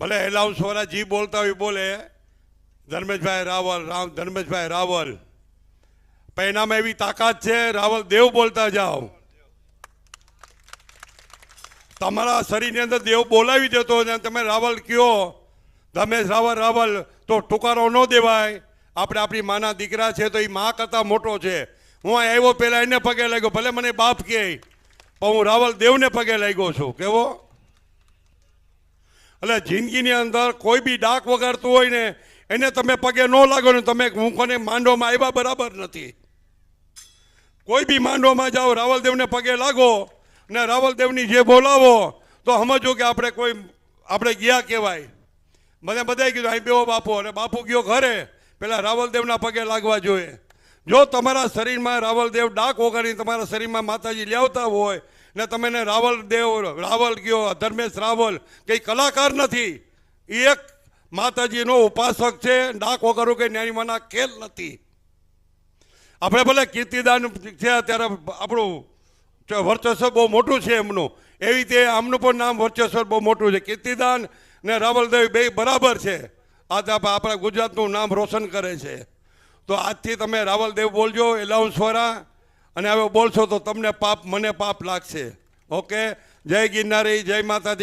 ભલે એલાઉન્સ વાળા જી બોલતા હોય બોલે, ધર્મેશભાઈ રાવલ, ધર્મેશભાઈ રાવલ, પણ એનામાં એવી તાકાત છે, રાવલ દેવ બોલતા જાઓ. તમારા શરીરની અંદર દેવ બોલાવી દેતો અને તમે રાવલ કયો, ધર્મેશ રાવલ રાવલ, તો ટુકારો ન દેવાય. આપણે આપણી માના દીકરા છે તો એ મા કરતાં મોટો છે. હું અહીં આવ્યો પહેલાં એને પગે લાગ્યો, ભલે મને બાપ કહે, પણ હું રાવલ દેવને પગે લાગ્યો છું. કેવો? એટલે જિંદગીની અંદર કોઈ બી ડાક વગાડતું હોય ને એને તમે પગે ન લાગો ને તમે હું કોને માંડવામાં આવ્યા બરાબર નથી. કોઈ બી માંડવામાં જાઓ, રાવલદેવને પગે લાગો ને રાવલદેવની જે બોલાવો તો સમજો કે આપણે ગયા કહેવાય. મને બધાએ કીધું અહીં બેવો બાપુ, અને બાપુ ગયો ઘરે, પેલા રાવલદેવના પગે લાગવા જોઈએ. જો તમારા શરીરમાં રાવલદેવ ડાક વગાડીને તમારા શરીરમાં માતાજી લાવતા હોય ને તમે એને રાવલદેવ રાવલ કયો, ધર્મેશ રાવલ, કંઈ કલાકાર નથી, એ એક માતાજીનો ઉપાસક છે. ડાક વગાડવું કંઈ નાની માના ખેલ નથી. આપણે ભલે કીર્તિદાન છે અત્યારે આપણું વર્ચસ્વ બહુ મોટું છે એમનું, એવી રીતે આમનું પણ નામ વર્ચસ્વ બહુ મોટું છે. કીર્તિદાન ને રાવલદેવ બે બરાબર છે. આજે આપણા ગુજરાતનું નામ રોશન કરે છે. તો આજથી તમે રાવલદેવ બોલજો એલાઉન્સ વાળા, અને હવે બોલશો તો તમને પાપ, મને પાપ લાગશે. ઓકે, જય ગિરનારી, જય માતાજી.